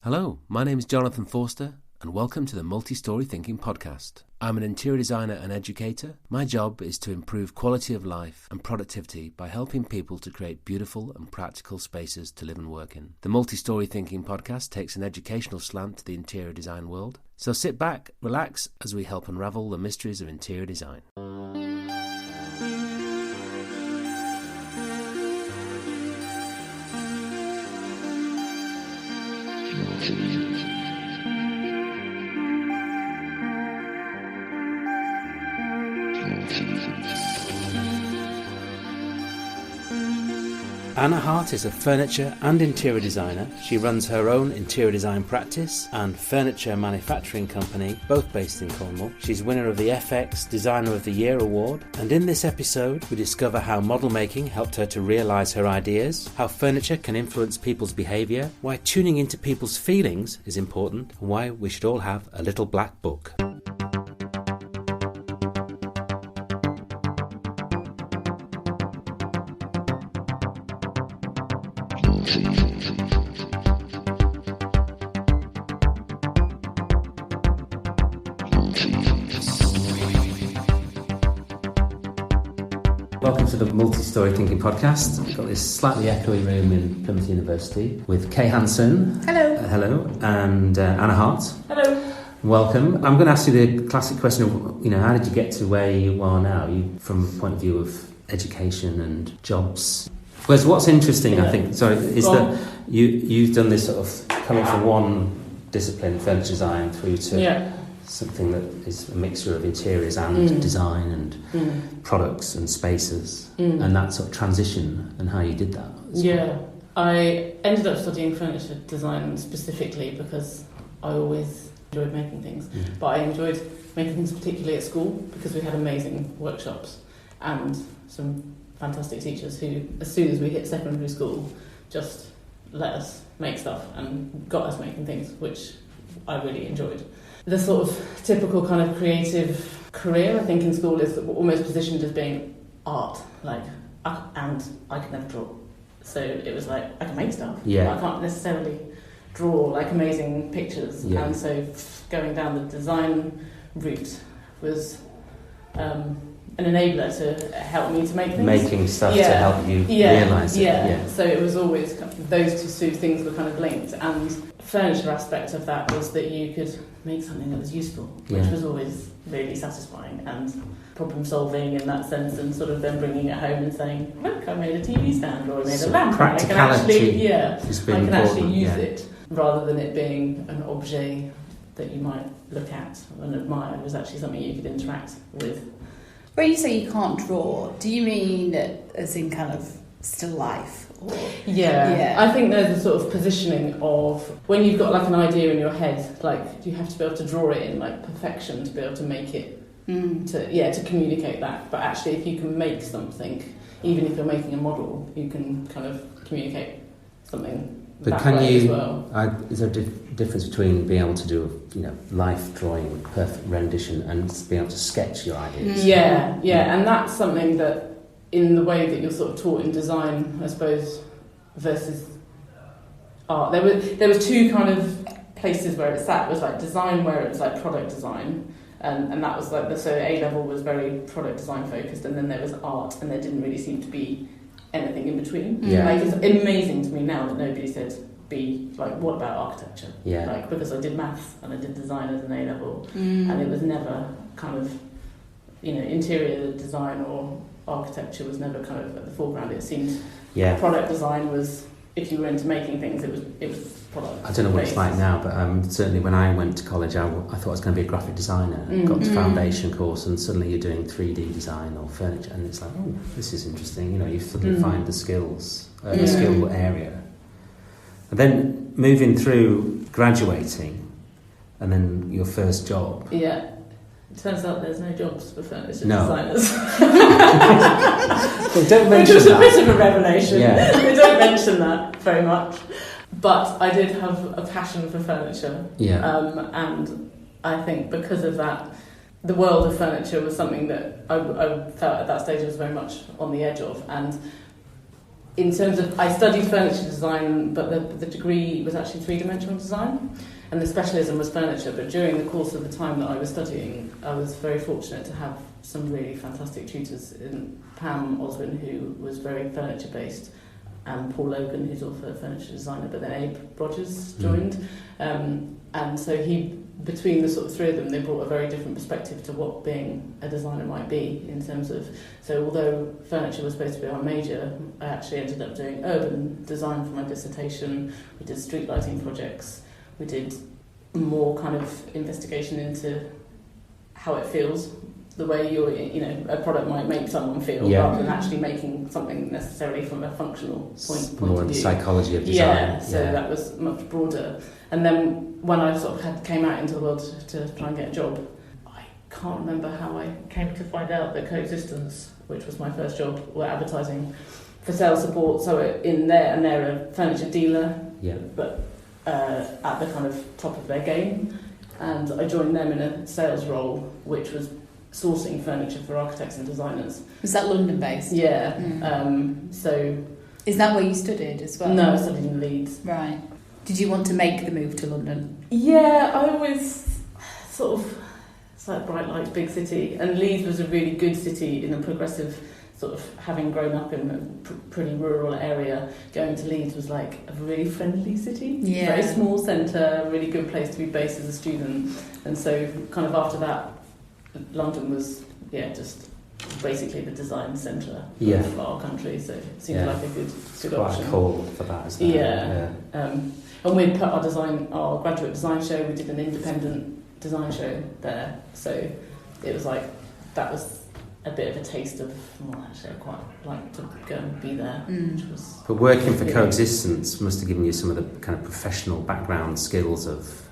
Hello, my name is Jonathan Forster, and welcome to the Multi-Story Thinking Podcast. I'm an interior designer and educator. My job is to improve quality of life and productivity by helping people to create beautiful and practical spaces to live and work in. The Multi-Story Thinking Podcast takes an educational slant to the interior design world. So sit back, relax, as we help unravel the mysteries of interior design. Anna Hart is a furniture and interior designer. She runs her own interior design practice and furniture manufacturing company, both based in Cornwall. She's winner of the FX Designer of the Year award. And in this episode, we discover how model making helped her to realise her ideas, how furniture can influence people's behaviour, why tuning into people's feelings is important, and why we should all have a little black book. Welcome to the Multi-Story Thinking Podcast. We've got this slightly echoey room in Plymouth University with Kay Hanson. Hello. Hello. And Anna Hart. Hello. Welcome. I'm going to ask you the classic question of, how did you get to where you are now? From the point of view of education and jobs. Whereas what's interesting, I think, is that you've done this sort of coming from one discipline, furniture design, through to something that is a mixture of interiors and design and products and spaces, and that sort of transition and how you did that. I ended up studying furniture design specifically because I always enjoyed making things, but I enjoyed making things particularly at school because we had amazing workshops and some fantastic teachers who, as soon as we hit secondary school, just let us make stuff and got us making things, which I really enjoyed. The sort of typical kind of creative career, I think, in school is almost positioned as being art, and I could never draw. So it was like, I can make stuff, but I can't necessarily draw amazing pictures. And so going down the design route was an enabler to help me to make things. Making stuff to help you realise it. So it was always those two things were kind of linked, and furniture aspect of that was that you could make something that was useful, which was always really satisfying, and problem solving in that sense, and sort of then bringing it home and saying, look, I made a TV stand, or I made a lamp, I can actually use it, rather than it being an objet that you might look at and admire. It was actually something you could interact with. When you say you can't draw, do you mean as in kind of still life? Or? Yeah, I think there's a sort of positioning of when you've got an idea in your head, you have to be able to draw it in perfection to be able to make it, to communicate that. But actually, if you can make something, even if you're making a model, you can kind of communicate something. But that can way you? As well. Is there a difference between being able to do life drawing, perfect rendition, and being able to sketch your ideas? Yeah, and that's something that, in the way that you're sort of taught in design, I suppose, versus art, there was two kind of places where it sat. It was design, where it was product design, and that was so A level was very product design focused, and then there was art, and there didn't really seem to be anything in between. It's amazing to me now that nobody said what about architecture? Because I did maths and I did design as an A level, and it was never kind of interior design or architecture was never kind of at the foreground. It seemed product design was, if you were into making things, it was product. I don't know what it's like now, but certainly when I went to college, I thought I was going to be a graphic designer. Got the foundation course, and suddenly you're doing 3D design or furniture, and it's oh, this is interesting. You suddenly find the skills, the skill area. And then moving through graduating, and then your first job. Yeah. It turns out there's no jobs for furniture designers. Well, don't mention Which was that. a bit of a revelation. Yeah. We don't mention that very much. But I did have a passion for furniture. And I think because of that, the world of furniture was something that I felt at that stage I was very much on the edge of. And in terms of, I studied furniture design, but the degree was actually three-dimensional design, and the specialism was furniture. But during the course of the time that I was studying, I was very fortunate to have some really fantastic tutors, in Pam Oswin, who was very furniture-based, and Paul Logan, who's also a furniture designer, but then Abe Rogers joined. And so between the sort of three of them, they brought a very different perspective to what being a designer might be, in terms of, so although furniture was supposed to be our major, I actually ended up doing urban design for my dissertation. We did street lighting projects. We did more kind of investigation into how it feels, the way a product might make someone feel, rather than actually making something necessarily from a functional point more of view. Psychology of design. Yeah, so that was much broader. And then when I sort of came out into the world to try and get a job, I can't remember how I came to find out that Coexistence, which was my first job, were advertising for sales support. So they're a furniture dealer, but at the kind of top of their game. And I joined them in a sales role, which was sourcing furniture for architects and designers. Was that London based? Yeah. So. Is that where you studied as well? No, I studied in Leeds. Right. Did you want to make the move to London? Yeah, I always sort of, it's like bright lights, big city, and Leeds was a really good city in a progressive sort of, having grown up in a pretty rural area. Going to Leeds was like a really friendly city, very small centre, really good place to be based as a student. And so kind of after that, London was just basically the design centre of our country, so it seemed like a good option. Quite cool for that, isn't it? And we'd put our graduate design show. We did an independent design show there, so it was like that was a bit of a taste of. Well, actually, I quite like to go and be there. Which was. But working for Coexistence must have given you some of the kind of professional background skills of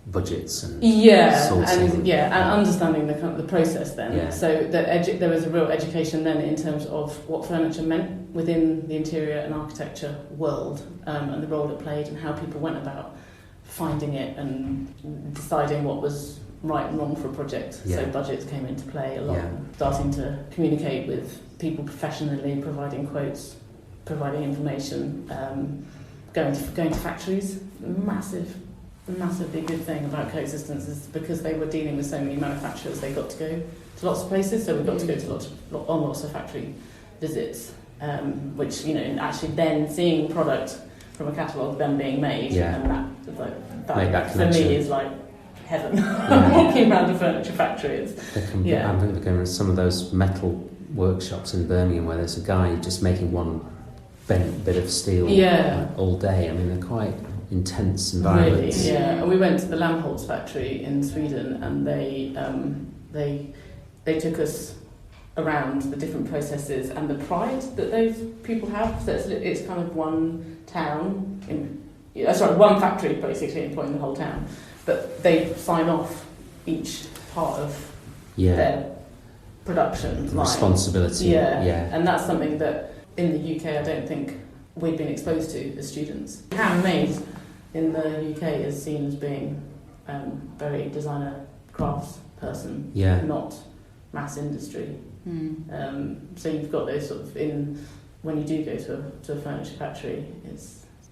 budgets and sourcing. and understanding the kind of the process then. Yeah. So there was a real education then in terms of what furniture meant within the interior and architecture world, and the role it played, and how people went about finding it and deciding what was right and wrong for a project. So budgets came into play a lot. Starting to communicate with people professionally, providing quotes, providing information, going to factories. Massively good thing about Coexistence is because they were dealing with so many manufacturers, they got to go to lots of places, so we got to go to lots of factory visits, which, actually then seeing product from a catalogue then being made, and that for me is like heaven. Walking around a furniture factory, I'm going to go to some of those metal workshops in Birmingham where there's a guy just making one bent bit of steel all day. I mean, they're quite intense environments. Really, and we went to the Lampholz factory in Sweden, and they took us around the different processes and the pride that those people have. So it's kind of one town one factory basically employing the whole town, but they sign off each part of their production line. Responsibility. And that's something that in the UK I don't think we've been exposed to as students. Handmade in the UK is seen as being very designer crafts person, not mass industry. So you've got those sort of when you do go to a furniture factory,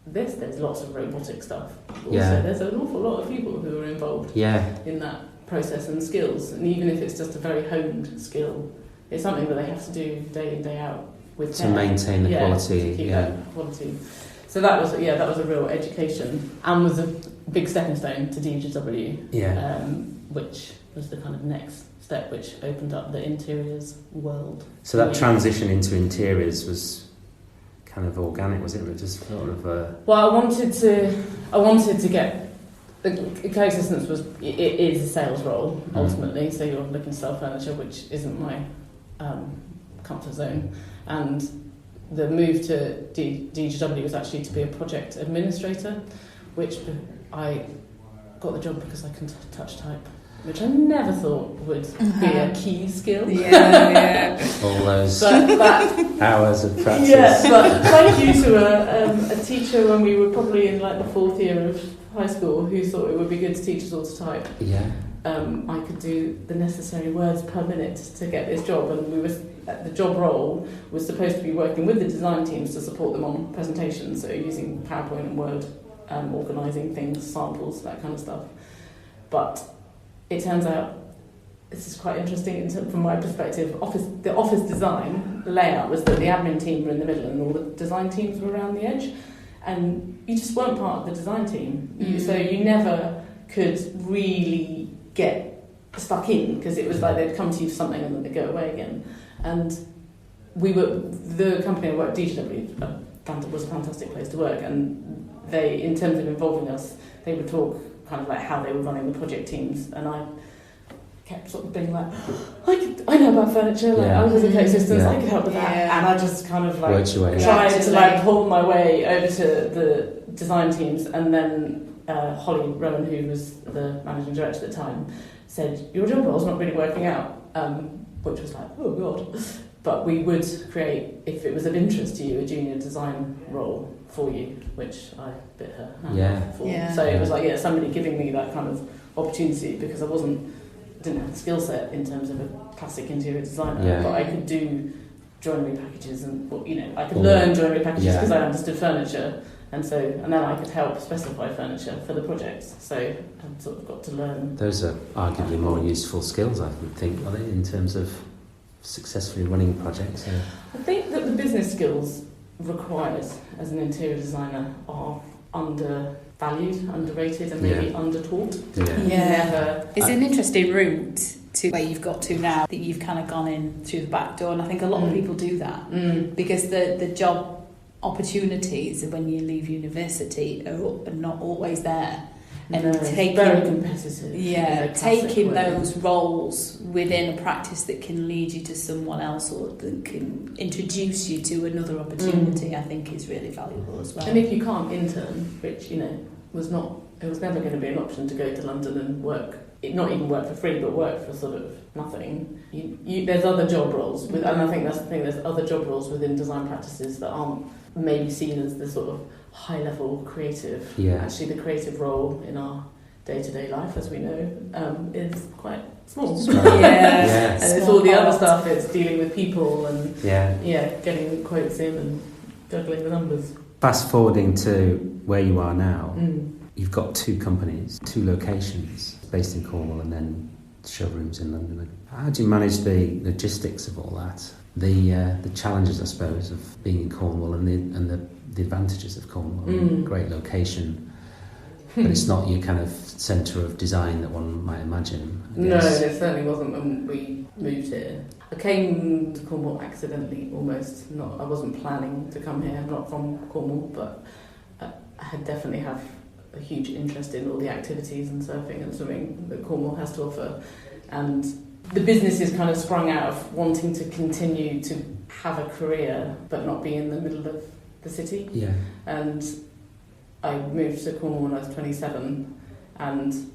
there's lots of robotic stuff. Also, there's an awful lot of people who are involved in that process and skills, and even if it's just a very honed skill, it's something that they have to do day in, day out with to maintain the quality. To keep that quality. So that was a real education, and was a big stepping stone to DEGW, which was the kind of next step, which opened up the interiors world. So that transition into interiors was kind of organic, was it? Or just sort of Well, I wanted to get. The Coexistence it is a sales role ultimately. So you're looking to sell furniture, which isn't my comfort zone, and the move to DEGW was actually to be a project administrator, which I got the job because I can touch type, which I never thought would be a key skill. All those hours of practice. Yeah, but thank you to a teacher when we were probably in like the fourth year of high school who thought it would be good to teach us all to type. I could do the necessary words per minute to get this job, and the job role was supposed to be working with the design teams to support them on presentations, so using PowerPoint and Word, organising things, samples, that kind of stuff. But it turns out, this is quite interesting from my perspective, the office design, the layout was that the admin team were in the middle and all the design teams were around the edge, and you just weren't part of the design team. So you never could really get stuck in, because it was like they'd come to you for something and then they'd go away again. And the company I worked, DEGW, was a fantastic place to work, and they, in terms of involving us, they would talk kind of like how they were running the project teams, and I kept sort of being like, I know about furniture, like I was in Coexistence, I could help with that, and I just kind of like tried to like pull my way over to the design teams, and then Holly Rowan, who was the managing director at the time, said, your job role's not really working out, which was like, oh god. But we would create, if it was of interest to you, a junior design role for you, which I bit her hand for. So it was like, somebody giving me that kind of opportunity, because I didn't have the skill set in terms of a classic interior designer, but I could do joinery packages, and I could learn joinery packages because I understood furniture, and then I could help specify furniture for the projects. So I sort of got to learn. Those are arguably more useful skills, I would think, are they, in terms of successfully running projects? I think that the business skills required as an interior designer are undervalued, underrated, and maybe undertaught. It's an interesting route to where you've got to now, that you've kind of gone in through the back door, and I think a lot of people do that because the job opportunities when you leave university are not always there. And taking, very competitive. Taking those roles within a practice that can lead you to someone else, or that can introduce you to another opportunity, I think is really valuable as well. And if you can't intern, which was never going to be an option to go to London and work, not even work for free, but work for sort of nothing. There's other job roles, and I think that's the thing. There's other job roles within design practices that aren't maybe seen as the sort of high-level creative. Actually, the creative role in our day-to-day life, as we know, is quite small. And it's all the other stuff. It's dealing with people and getting quotes in and juggling the numbers. Fast forwarding to where you are now, you've got 2 companies, 2 locations, based in Cornwall, and then showrooms in London. How do you manage the logistics of all that? The challenges, I suppose, of being in Cornwall, and the advantages of Cornwall. Great location, but it's not your kind of centre of design that one might imagine. No, it certainly wasn't when we moved here. I came to Cornwall accidentally, almost. I wasn't planning to come here. I'm not from Cornwall, but I definitely have a huge interest in all the activities and surfing and swimming that Cornwall has to offer, and the business is kind of sprung out of wanting to continue to have a career but not be in the middle of the city. And I moved to Cornwall when I was 27, and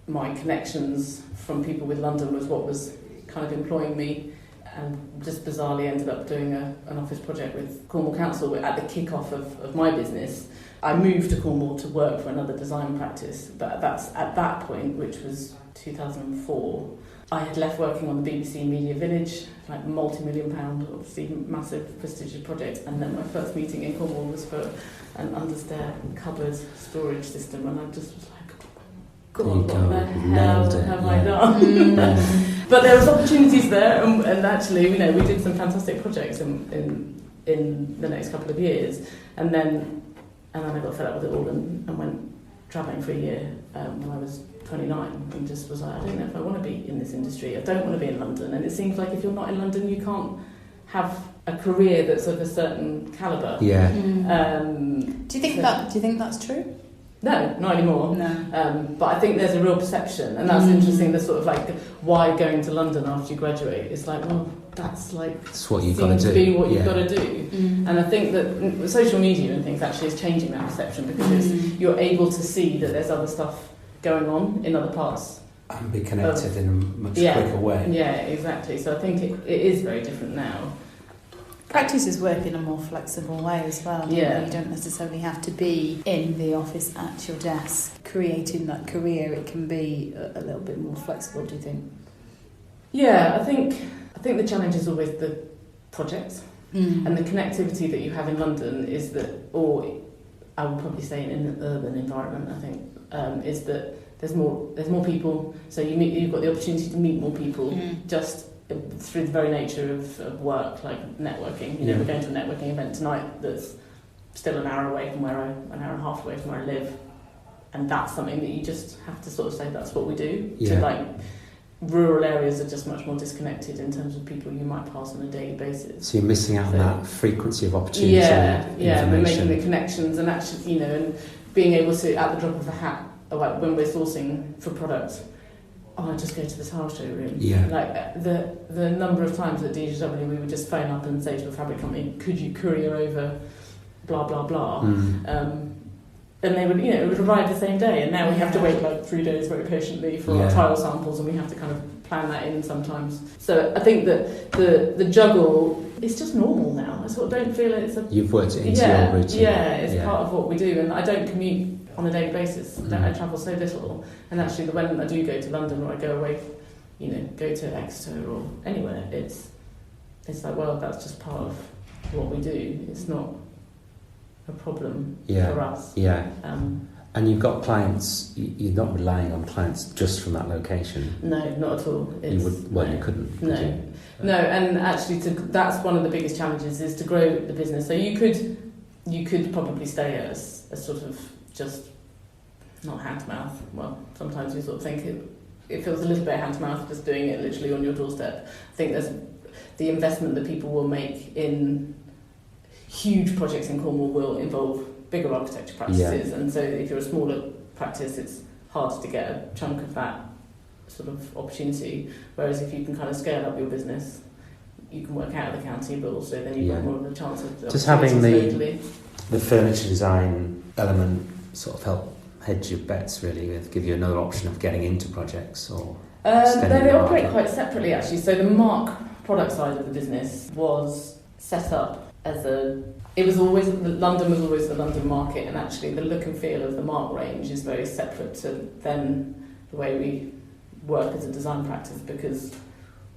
my connections from people with London was what was kind of employing me, and just bizarrely ended up doing an office project with Cornwall Council at the kick-off of my business. I moved to Cornwall to work for another design practice, but that's at that point, which was 2004, I had left working on the BBC Media Village, like multi-million-pound, obviously massive, prestigious project, and then my first meeting in Cornwall was for an understair cupboard storage system, and I just was like, God, what the hell have I done? But there was opportunities there, and actually, we did some fantastic projects in the next couple of years, and then I got fed up with it all and went travelling for a year when I was 29, and just was like, I don't know if I want to be in this industry. I don't want to be in London, and it seems like if you're not in London, you can't have a career that's of a certain calibre. Do you think that's true? No, not anymore. No. But I think there's a real perception, and that's interesting. The sort of like why going to London after you graduate. It's like, well, that's what you've got to do. Be what you've got to do. And I think that social media and things actually is changing that perception, because you're able to see that there's other stuff going on in other parts. And be connected in a much quicker way. Yeah, exactly. So I think it is very different now. Practices work in a more flexible way as well. Yeah. You don't necessarily have to be in the office at your desk creating that career. It can be a little bit more flexible, do you think? Yeah, I think the challenge is always the projects and the connectivity that you have in London is that, or I would probably say in an urban environment, I think, is that there's more people, so you've got the opportunity to meet more people just through the very nature of work, like networking. You know, we're going to a networking event tonight that's still an hour away from an hour and a half away from where I live, and that's something that you just have to sort of say that's what we do. Yeah. To like rural areas are just much more disconnected in terms of people you might pass on a daily basis. So you're missing out on that frequency of opportunity. Yeah, we're making the connections and actually, and being able to, at the drop of a hat, like when we're sourcing for products, I just go to the tile showroom. Yeah. Like the number of times at DEGW we would just phone up and say to a fabric company, could you courier over blah blah blah, and they would, it would arrive the same day, and now we have to wait like 3 days very patiently for our tile samples, and we have to kind of plan that in sometimes. So I think that the juggle is just normal now. I sort of don't feel it's You've worked it into your routine. Yeah, it's part of what we do, and I don't commute on a daily basis. I travel so little, and actually when I do go to London or I go away, go to Exeter or anywhere, it's like, well, that's just part of what we do. It's not a problem for us. Yeah. And you've got clients. You're not relying on clients just from that location. No, not at all. You couldn't. No, and actually, that's one of the biggest challenges is to grow the business. So you could probably stay at a sort of just not hand to mouth. Well, sometimes you sort of think it feels a little bit hand to mouth just doing it literally on your doorstep. I think there's the investment that people will make in huge projects in Cornwall will involve bigger architecture practices, and so if you're a smaller practice, it's hard to get a chunk of that sort of opportunity. Whereas if you can kind of scale up your business, you can work out of the county, but also then you've got more of a chance of just having the furniture design element sort of help hedge your bets, really, give you another option of getting into projects or. They operate quite separately, actually. So the Mark product side of the business was set up as London was always the London market, and actually the look and feel of the Mark range is very separate to then the way we work as a design practice, because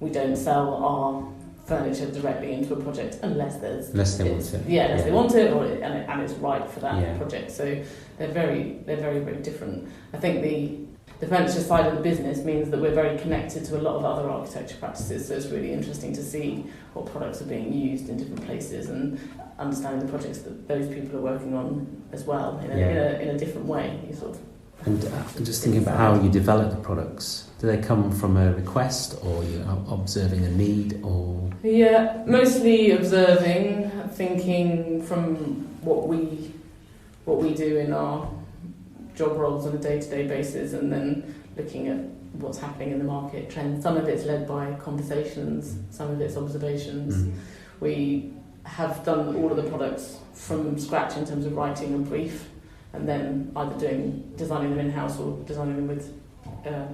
we don't sell our furniture directly into a project unless they want it. Yeah, unless they want it, and it's right for that project. So they're very, very different. I think the furniture side of the business means that we're very connected to a lot of other architecture practices, so it's really interesting to see what products are being used in different places and understanding the projects that those people are working on as well in a different way. You sort of and just thinking about how you develop the products, do they come from a request or you're observing a need, or? Yeah, mostly observing, thinking from what we do in our job roles on a day-to-day basis, and then looking at what's happening in the market trends. Some of it's led by conversations, some of it's observations. We have done all of the products from scratch in terms of writing a brief, and then either designing them in-house or designing them with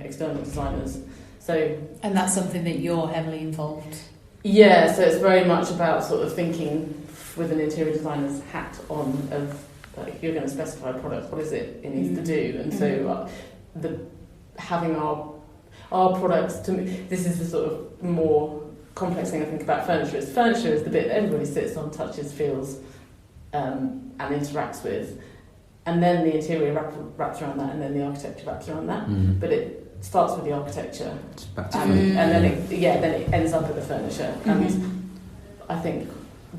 external designers. And that's something that you're heavily involved. Yeah, so it's very much about sort of thinking with an interior designer's hat on of, like, if you're going to specify a product, what is it needs to do? And so having our products, to me, this is the sort of more complex thing I think about furniture is the bit that everybody sits on, touches, feels, and interacts with. And then the interior wraps around that, and then the architecture wraps around that. But it starts with the architecture, and then it ends up at the furniture. And I think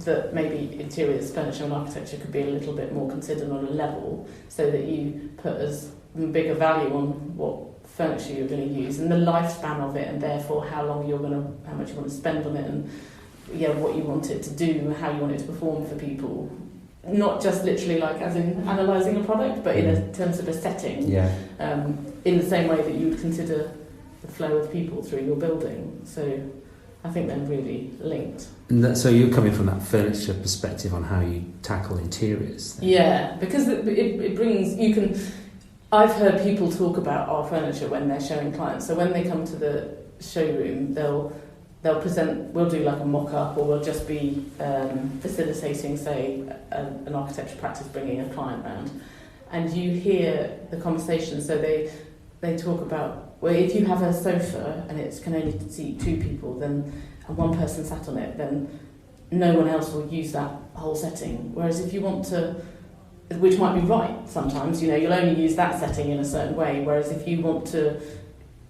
that maybe interiors, furniture and architecture could be a little bit more considered on a level, so that you put as bigger value on what furniture you're going to use and the lifespan of it, and therefore how much you want to spend on it, and what you want it to do and how you want it to perform for people. Not just literally like as in analysing a product, but in terms of a setting. In the same way that you would consider the flow of people through your building. So I think they're really linked. So you're coming from that furniture perspective on how you tackle interiors then? Yeah, because it brings, I've heard people talk about our furniture when they're showing clients. So when they come to the showroom, they'll we'll do like a mock-up, or we'll just be facilitating, say, an architecture practice bringing a client round. And you hear the conversation, so they talk about, well, if you have a sofa and it can only seat 2 people, then and one person sat on it, then no one else will use that whole setting. Whereas if you want to, which might be right sometimes, you'll only use that setting in a certain way, whereas if you want to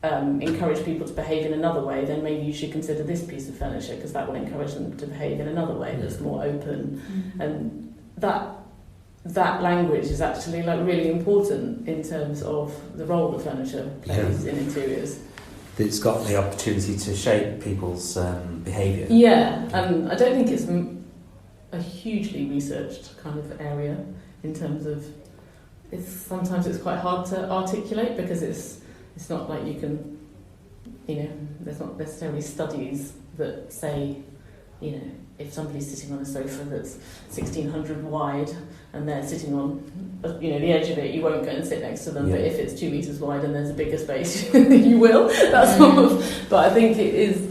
encourage people to behave in another way, then maybe you should consider this piece of furniture, because that will encourage them to behave in another way that's more open. And that language is actually like really important in terms of the role that furniture plays in interiors. It's got the opportunity to shape people's behaviour. Yeah, and I don't think it's a hugely researched kind of area in terms of sometimes it's quite hard to articulate, because it's not like you can, there's not necessarily studies that say, if somebody's sitting on a sofa that's 1600 wide and they're sitting on, the edge of it, you won't go and sit next to them. Yeah. But if it's 2 meters wide and there's a bigger space, you will. That's sort of. But I think it is.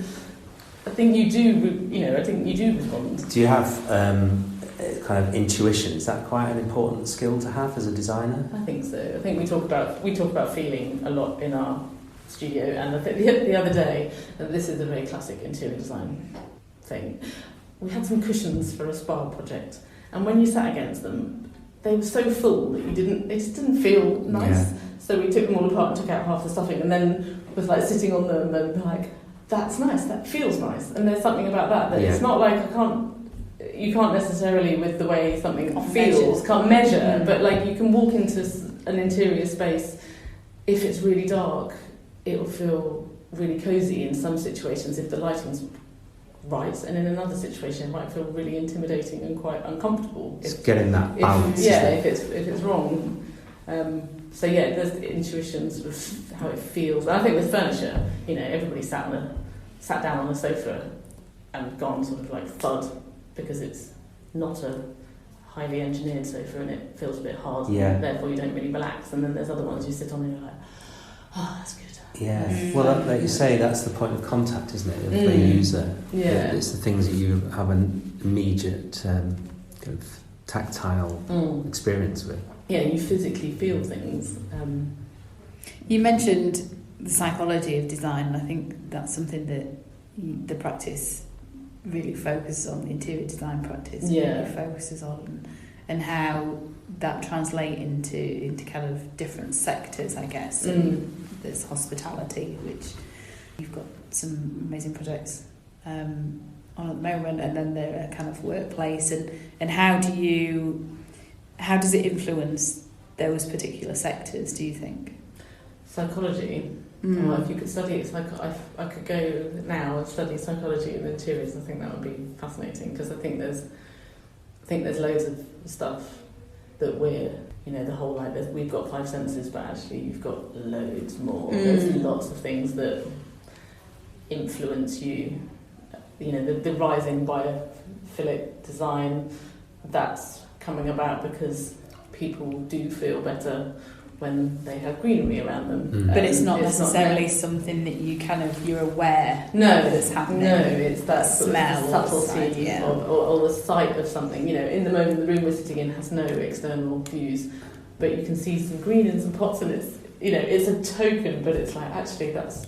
I think you do. I think you do respond. Do you have kind of intuition? Is that quite an important skill to have as a designer? I think so. I think we talk about feeling a lot in our studio. And I think the other day, and this is a very classic interior design thing, we had some cushions for a spa project, and when you sat against them, they were so full that it just didn't feel nice. Yeah. So we took them all apart and took out half the stuffing, and then was like sitting on them and like, that's nice, that feels nice. And there's something about that it's not like you can't necessarily, with the way something feels, can't measure, but like you can walk into an interior space, if it's really dark, it will feel really cosy in some situations if the lighting's right, and in another situation it might feel really intimidating and quite uncomfortable. It's getting that balance. If it's wrong. So there's the intuitions of how it feels. And I think with furniture, everybody sat down on a sofa and gone sort of like thud, because it's not a highly engineered sofa and it feels a bit hard. Yeah. And therefore you don't really relax. And then there's other ones you sit on and you're like, oh, that's good. Yeah, well, like you say, that's the point of contact, isn't it, of the user? Yeah. It's the things that you have an immediate kind of tactile experience with. Yeah, you physically feel things. You mentioned the psychology of design, and I think that's something that the practice really focuses on, the interior design practice really focuses on, and how that translates into kind of different sectors, I guess. And there's hospitality, which you've got some amazing projects on at the moment, and then there are kind of workplace, and how does it influence those particular sectors, do you think? Psychology. Well, if you could study it, I could go now and study psychology in interiors. I think that would be fascinating, because I think there's loads of stuff that we're, the whole we've got 5 senses, but actually you've got loads more. There's lots of things that influence you. The rising biophilic design, that's coming about because people do feel better when they have greenery around them. But it's not necessarily something that you're aware that it's happening. No, it's that smell, subtlety or the sight of something. In the moment the room we're sitting in has no external views, but you can see some green in some pots, and it's a token, but it's like, actually that's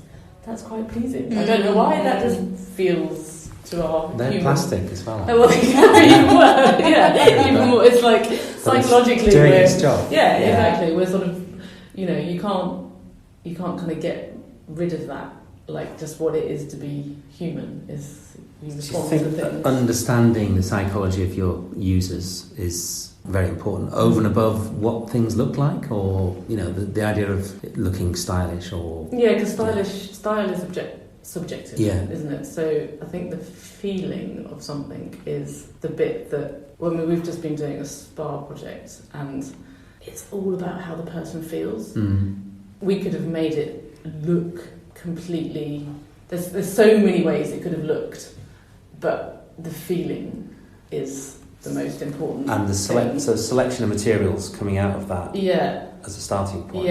quite pleasing. I don't know why that just feels to our they're human. Plastic as well. Oh, well, even more. Even more. It's like psychologically, it's doing its job. Yeah, exactly. We're sort of, you can't kind of get rid of that. Like, just what it is to be human is you respond to things. Understanding the psychology of your users is very important, over and above what things look like, or the idea of it looking stylish, or because style is subjective, isn't it? So I think the feeling of something is the bit that, we've just been doing a spa project, and it's all about how the person feels. We could have made it look completely, there's so many ways it could have looked, but the feeling is the most important. And the selection of materials coming out of that as a starting point.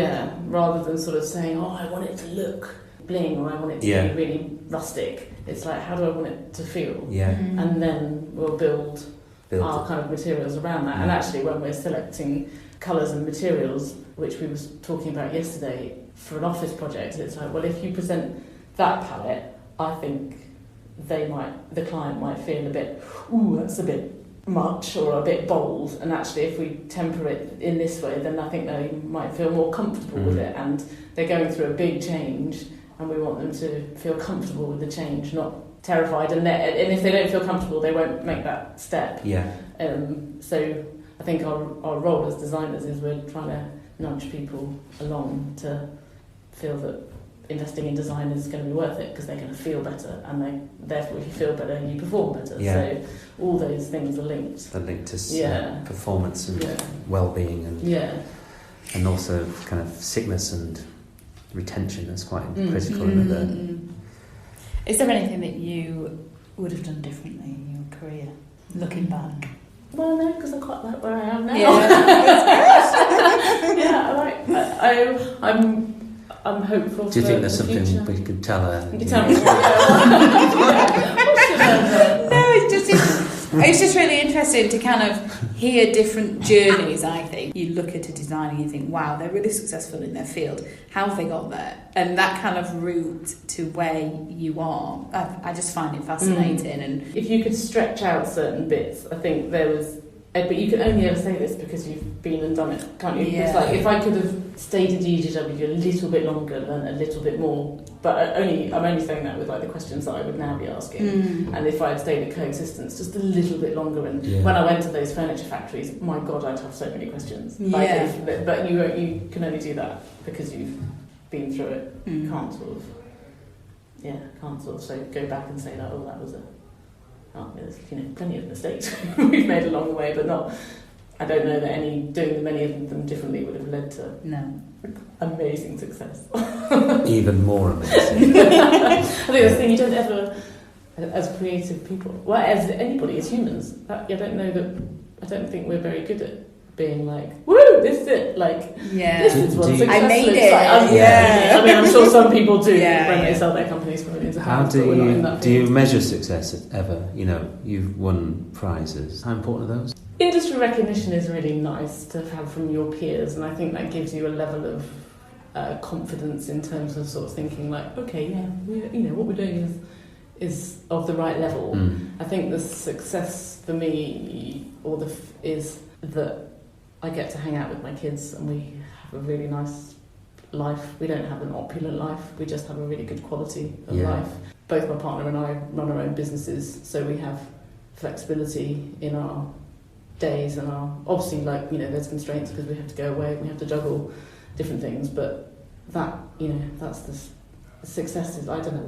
Rather than sort of saying, I want it to look bling or I want it to be really rustic. It's like, how do I want it to feel? Yeah. And then we'll build our kind of materials around that. And actually, when we're selecting colours and materials, which we were talking about yesterday, for an office project, it's like, well, if you present that palette, I think the client might feel a bit, ooh, that's a bit much or a bit bold, and actually if we temper it in this way, then I think they might feel more comfortable with it, and they're going through a big change and we want them to feel comfortable with the change, not terrified, and if they don't feel comfortable they won't make that step. So I think our role as designers is we're trying to nudge people along to feel that investing in design is going to be worth it, because they're going to feel better, and therefore if you feel better you perform better. So all those things are linked. They're linked to performance and well-being and also kind of sickness and retention is quite critical in it. Is there anything that you would have done differently in your career, looking back? Well, no, because I quite like where I am now. I'm hopeful. Do you think there's the something future. we could tell her? You can tell me. It's just really interesting to kind of hear different journeys, I think. You look at a designer and you think, wow, they're really successful in their field. How have they got there? And that kind of route to where you are, I just find it fascinating. And if you could stretch out certain bits, I think there was... But you can only ever say this because you've been and done it, can't you? Yeah. It's like, if I could have stayed at DEGW a little bit longer, learned a little bit more, but I'm only saying that with like the questions that I would now be asking. And if I had stayed at Coexistence just a little bit longer, and when I went to those furniture factories, my God, I'd have so many questions. But you can only do that because you've been through it. You can't sort of go back and say that, oh, that was there's plenty of mistakes we've made along the way, but not. I don't know that doing many of them differently would have led to amazing success. Even more amazing. I think that's the thing, you don't ever, as creative people, well, as anybody, as humans, I don't think we're very good at being like, woo, this is it, like, this is what success I made looks it. like. I mean, I'm sure some people do when they sell their companies for millions of pounds. How do you measure success ever? You've won prizes. How important are those? Industry recognition is really nice to have from your peers, and I think that gives you a level of confidence in terms of sort of thinking like, okay, what we're doing is of the right level. I think the success for me, is that I get to hang out with my kids and we have a really nice life. We don't have an opulent life, we just have a really good quality of life. Both my partner and I run our own businesses, so we have flexibility in our days, and obviously there's constraints because we have to go away, we have to juggle different things, but that that's the success. I don't know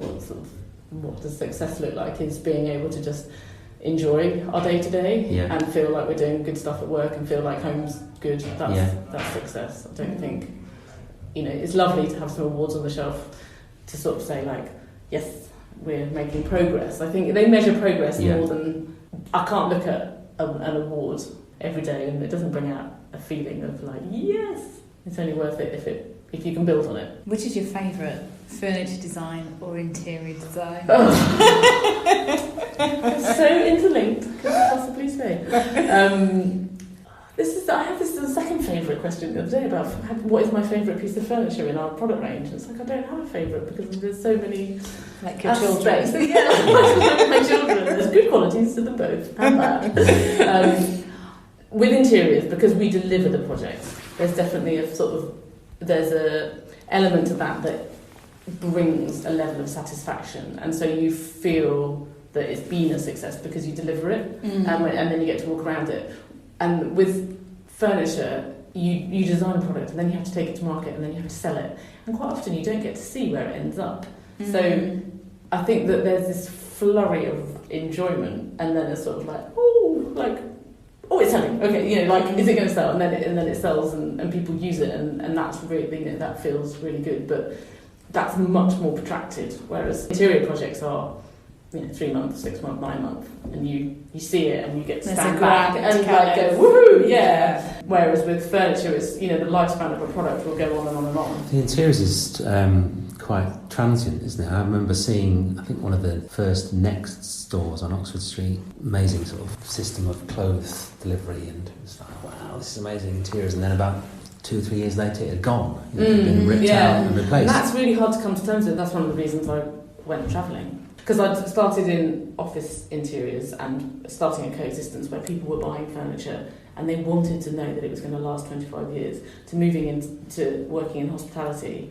what does success look like, is being able to just enjoy our day-to-day and feel like we're doing good stuff at work and feel like home's good. That's success. I don't think it's lovely to have some awards on the shelf to sort of say like, yes, we're making progress. I think they measure progress more than... I can't look at an award every day and it doesn't bring out a feeling of like, yes, it's only worth it if you can build on it. Which is your favourite, furniture design or interior design? It's so interlinked, could I possibly say. I have the second favourite question the other day about what is my favourite piece of furniture in our product range. It's like, I don't have a favourite because there's so many like your aspects. children. My children. There's good qualities to them both and bad. With interiors, because we deliver the project, there's definitely there's a element of that brings a level of satisfaction, and so you feel that it's been a success because you deliver it, and then you get to walk around it. And with furniture, you design a product and then you have to take it to market and then you have to sell it, and quite often you don't get to see where it ends up. So I think that there's this flurry of enjoyment, and then it's sort of like, oh, it's selling. Okay, is it going to sell? And then it sells, and people use it, and that's really, that feels really good. But that's much more protracted. Whereas interior projects are, 3 months, 6 months, 9 months, and you see it and you get to stand back and go woohoo, yeah. Whereas with furniture, it's the lifespan of a product will go on and on and on. The interiors is quite transient, isn't it? I remember seeing, I think, one of the first Next stores on Oxford Street, amazing sort of system of clothes delivery, and it was like, wow, this is amazing interiors. And then about 2 or 3 years later, it had gone, it had been ripped out and replaced. And that's really hard to come to terms with. That's one of the reasons I went travelling. Because I'd started in office interiors and starting at Coexistence, where people were buying furniture and they wanted to know that it was going to last 25 years, to moving into working in hospitality,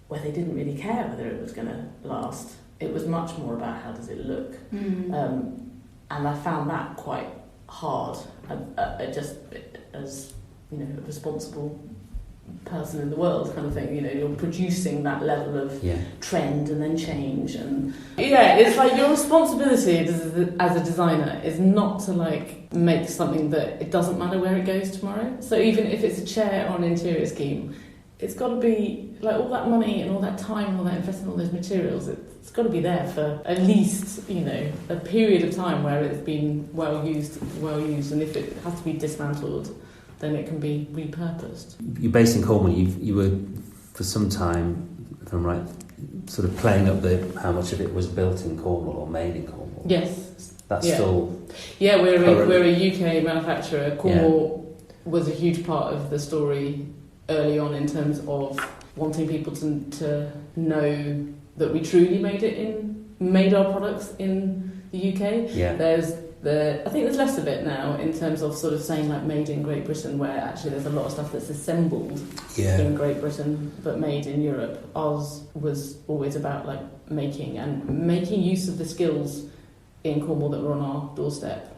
where they didn't really care whether it was going to last. It was much more about how does it look. And I found that quite hard, just as, you know, a responsible person in the world kind of thing. You know, you're producing that level of trend and then change, and it's like your responsibility as a designer is not to like make something that it doesn't matter where it goes tomorrow. So even if it's a chair or an interior scheme, it's got to be like all that money and all that time and all that investment in all those materials, it's got to be there for at least, you know, a period of time where it's been well used, and if it has to be dismantled, then it can be repurposed. You're based in Cornwall. You were for some time, if I'm right, sort of playing up how much of it was built in Cornwall or made in Cornwall. Yes, that's still. Yeah, we're a UK manufacturer. Cornwall was a huge part of the story early on in terms of wanting people to know that we truly made our products in the UK. Yeah. I think there's less of it now in terms of sort of saying like made in Great Britain, where actually there's a lot of stuff that's assembled in Great Britain but made in Europe. Ours was always about like making use of the skills in Cornwall that were on our doorstep.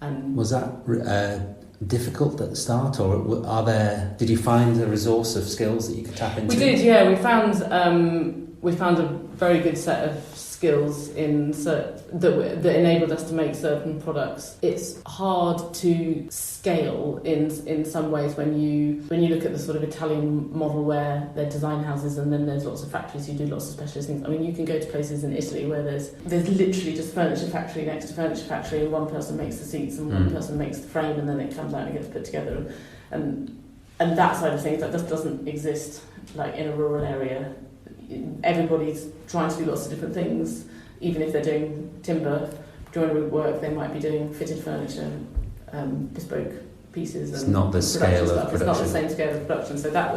And was that difficult at the start, or did you find a resource of skills that you could tap into? We did, yeah. We found a very good set of skills that enabled us to make certain products. It's hard to scale in some ways when you look at the sort of Italian model where they're design houses and then there's lots of factories who do lots of specialist things. I mean, you can go to places in Italy where there's literally just furniture factory next to furniture factory, and one person makes the seats and one person makes the frame, and then it comes out and gets put together, and that side of things that just doesn't exist like in a rural area. Everybody's trying to do lots of different things. Even if they're doing timber, joinery work, they might be doing fitted furniture, bespoke pieces. It's not the scale of production. It's not the same scale of production. So that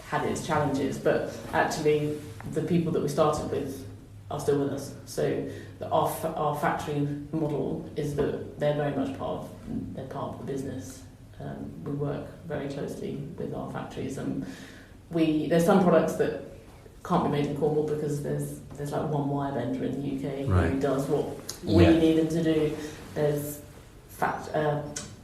had its challenges. But actually, the people that we started with are still with us. So our factory model is that they're very much part of the business. We work very closely with our factories, and there's some products that can't be made in Cornwall because there's like one wire bender in the UK who does what we need them to do. There's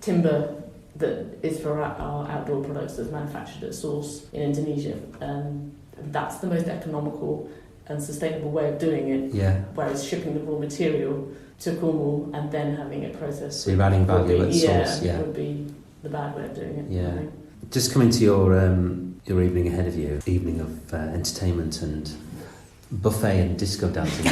timber that is for our outdoor products that's manufactured at source in Indonesia, and that's the most economical and sustainable way of doing it. Yeah. Whereas shipping the raw material to Cornwall and then having it processed. So you're adding value at source. Yeah, would be the bad way of doing it. Yeah. Just coming to your evening ahead of you, evening of entertainment and buffet and disco dancing.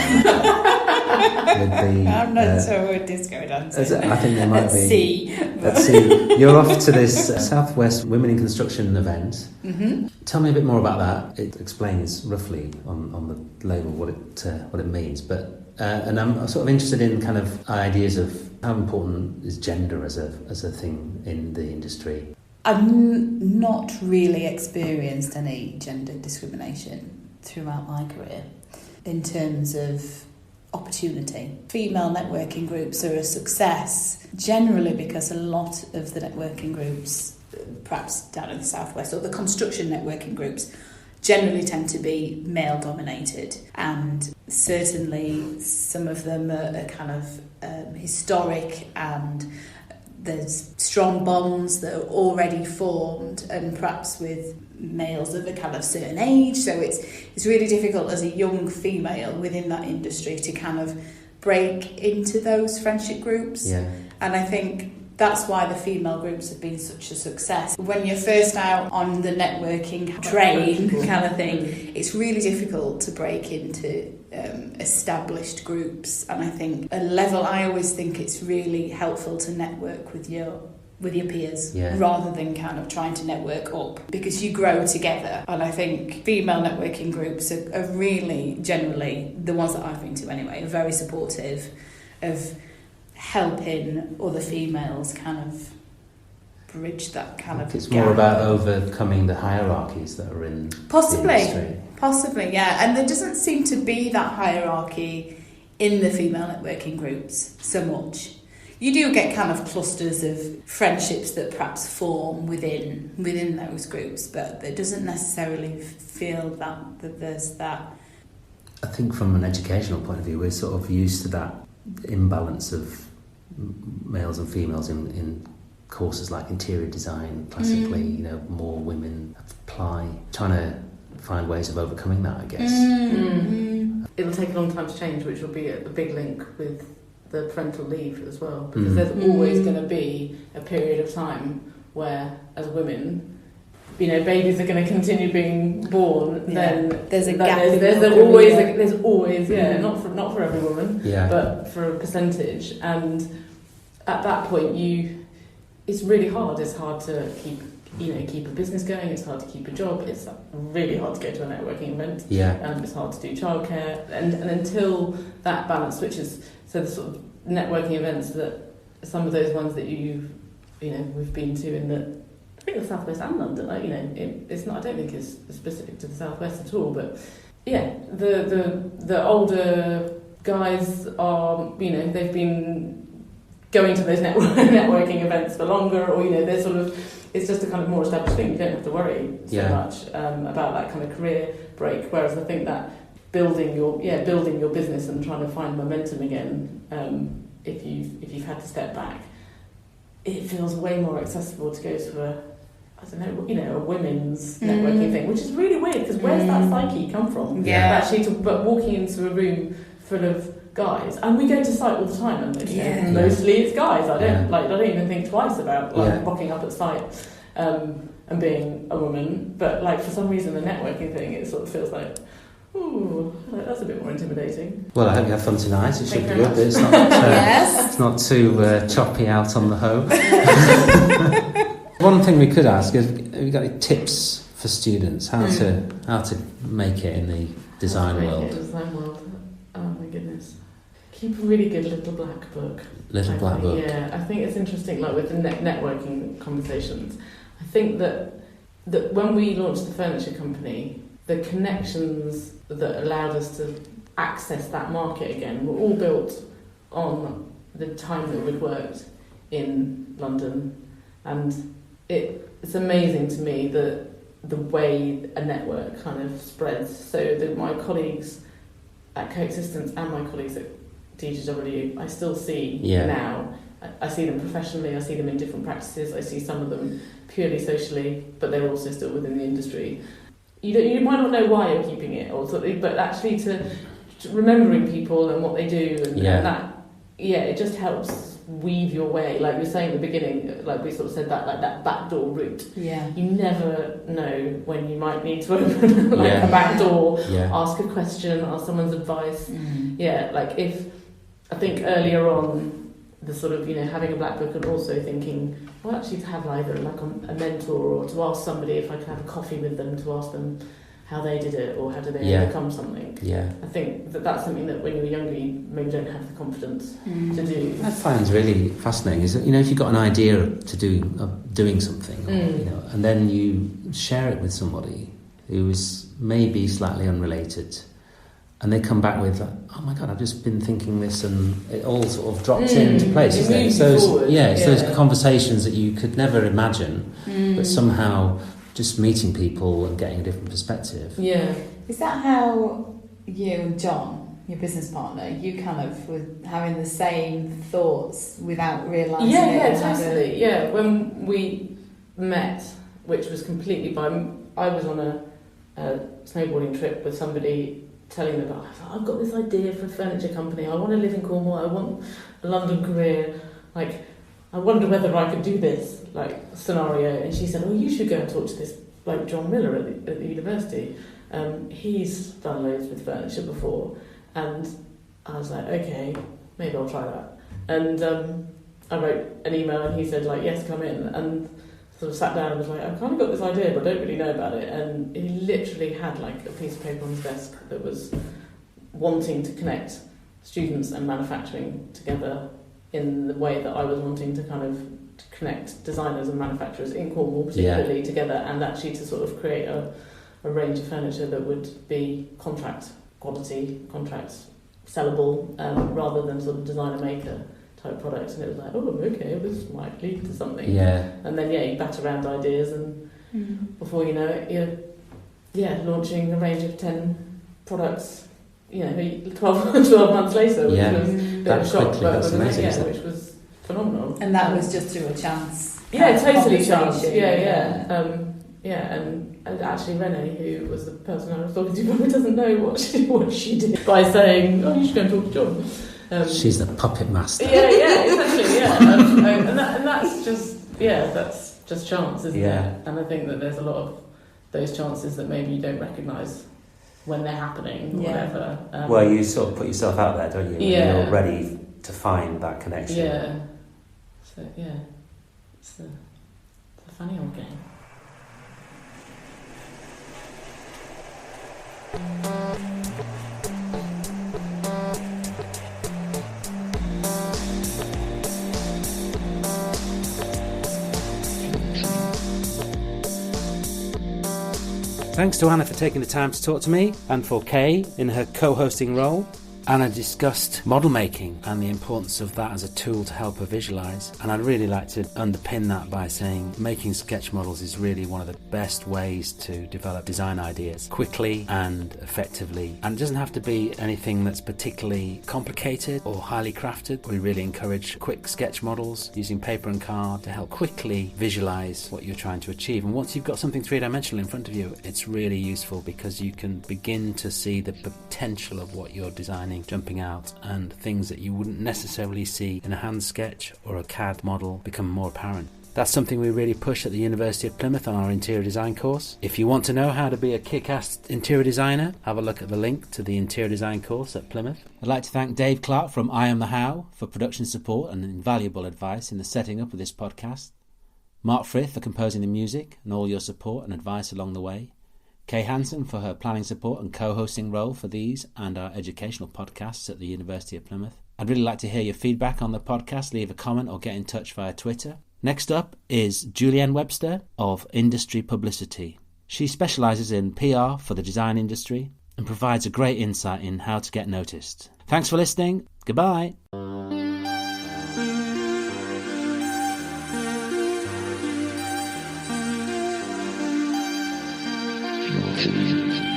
I'm not sure we're disco dancing. I think there might be. Let's see. You're off to this Southwest Women in Construction event. Mm-hmm. Tell me a bit more about that. It explains roughly on the label what it means, but and I'm sort of interested in kind of ideas of how important is gender as a thing in the industry. I've not really experienced any gender discrimination throughout my career in terms of opportunity. Female networking groups are a success generally because a lot of the networking groups, perhaps down in the southwest, or the construction networking groups, generally tend to be male dominated, and certainly some of them are kind of historic, and there's strong bonds that are already formed, and perhaps with males of a kind of certain age. So it's really difficult as a young female within that industry to kind of break into those friendship groups. Yeah. And I think that's why the female groups have been such a success. When you're first out on the networking train kind of thing, it's really difficult to break into established groups. And I think a level, I always think it's really helpful to network with your with your peers Yeah. rather than kind of trying to network up, because you grow together. And I think female networking groups are really, generally, the ones that I've been to anyway, are very supportive of helping other females kind of bridge that kind of It's gap. more about overcoming the hierarchies that are in the industry. Possibly, yeah. And there doesn't seem to be that hierarchy in the female networking groups so much. You do get kind of clusters of friendships that perhaps form within those groups, but it doesn't necessarily feel that there's that. I think from an educational point of view, we're sort of used to that imbalance of males and females in courses like interior design, classically, you know, more women apply, trying to find ways of overcoming that, I guess. It'll take a long time to change, which will be a big link with the parental leave as well, because there's always going to be a period of time where, as women, you know, babies are going to continue being born. Yeah. Then there's a gap. There's always not for every woman, but for a percentage. And at that point, it's really hard. It's hard to keep a business going. It's hard to keep a job. It's really hard to go to a networking event. It's hard to do childcare, and until that balance switches. So the sort of networking events that some of those ones that we've been to in I think the South West and London, it's not. I don't think it's specific to the South West at all. But yeah, the older guys are, they've been going to those networking events for longer, or they're sort of. It's just a kind of more established thing. You don't have to worry so much about that kind of career break. Whereas I think that building your business and trying to find momentum again, if you've had to step back, it feels way more accessible to go to a women's networking thing, which is really weird, because where's that psyche come from? But walking into a room full of guys, and we go to site all the time, and mostly it's guys. I don't even think twice about rocking up at site and being a woman. But for some reason, the networking thing, it sort of feels like, ooh, that's a bit more intimidating. Well, I hope you have fun tonight. It should be good. It's not, it's not too choppy out on the hoe. One thing we could ask is, have you got any tips for students how to make it in the design world? Oh my goodness. Keep a really good little black book. Black book. Yeah, I think it's interesting, with the networking conversations. I think that when we launched the furniture company, the connections that allowed us to access that market again were all built on the time that we'd worked in London. And it's amazing to me the way a network kind of spreads. So that my colleagues at Coexistence and my colleagues at DEGW, I still see now. I see them professionally, I see them in different practices, I see some of them purely socially, but they're also still within the industry. You might not know why you're keeping it, or something, but actually to remembering people and what they do, and that, it just helps weave your way. Like you were saying at the beginning, we sort of said that backdoor route. Yeah. You never know when you might need to open a back door, ask a question, ask someone's advice. If I think earlier on, the sort of having a black book, and also thinking, well, actually to have either a mentor, or to ask somebody if I could have a coffee with them, to ask them how they did it, or how did they overcome something. I think that's something that when you're younger you maybe don't have the confidence to do. I find really fascinating is that if you've got an idea to doing something, and then you share it with somebody who is maybe slightly unrelated, and they come back with, oh my God, I've just been thinking this, and it all sort of drops into place, isn't it? So it's those conversations that you could never imagine, but somehow just meeting people and getting a different perspective. Yeah. Is that how you and John, your business partner, you kind of were having the same thoughts without realising it? Yeah, totally. Yeah, when we met, which was completely I was on a snowboarding trip with somebody, telling them about, I've got this idea for a furniture company, I want to live in Cornwall, I want a London career, I wonder whether I could do this scenario. And she said, you should go and talk to this John Miller at the university. He's done loads with furniture before. And I was like, okay, maybe I'll try that. And I wrote an email and he said, like, yes, come in, and sort of sat down and was like, I've kind of got this idea, but I don't really know about it. And he literally had like a piece of paper on his desk that was wanting to connect students and manufacturing together in the way that I was wanting to kind of connect designers and manufacturers in Cornwall particularly together, and actually to sort of create a range of furniture that would be contract quality, contract sellable, rather than sort of designer maker type products. And it was like, oh, okay, this might lead to something. Yeah. And then you bat around ideas, and before you know it, you're launching a range of 10 products. 12 months later, which was a bit of a shock, but was amazing, which was phenomenal. And that was just through a chance. Yeah, totally chance. Yeah. And actually Renee, who was the person I was talking to, probably doesn't know what she did by saying, oh, you should go and talk to John. She's the puppet master. Yeah, exactly. Yeah, and that's just chance, isn't it? And I think that there's a lot of those chances that maybe you don't recognise when they're happening, or whatever. Well, you sort of put yourself out there, don't you? When you're ready to find that connection. Yeah. So it's a funny old game. Thanks to Anna for taking the time to talk to me, and for Kay in her co-hosting role. Anna discussed model making and the importance of that as a tool to help her visualise, and I'd really like to underpin that by saying making sketch models is really one of the best ways to develop design ideas quickly and effectively, and it doesn't have to be anything that's particularly complicated or highly crafted. We really encourage quick sketch models using paper and card to help quickly visualise what you're trying to achieve, and once you've got something three-dimensional in front of you, it's really useful because you can begin to see the potential of what you're designing jumping out, and things that you wouldn't necessarily see in a hand sketch or a CAD model become more apparent. That's something we really push at the University of Plymouth on our interior design course. If you want to know how to be a kick-ass interior designer, have a look at the link to the interior design course at Plymouth. I'd like to thank Dave Clark from I Am The How for production support and invaluable advice in the setting up of this podcast. Mark Frith for composing the music and all your support and advice along the way. Kay Hanson for her planning support and co-hosting role for these and our educational podcasts at the University of Plymouth. I'd really like to hear your feedback on the podcast. Leave a comment or get in touch via Twitter. Next up is Julianne Webster of Industry Publicity. She specialises in PR for the design industry and provides a great insight in how to get noticed. Thanks for listening. Goodbye. Thank you.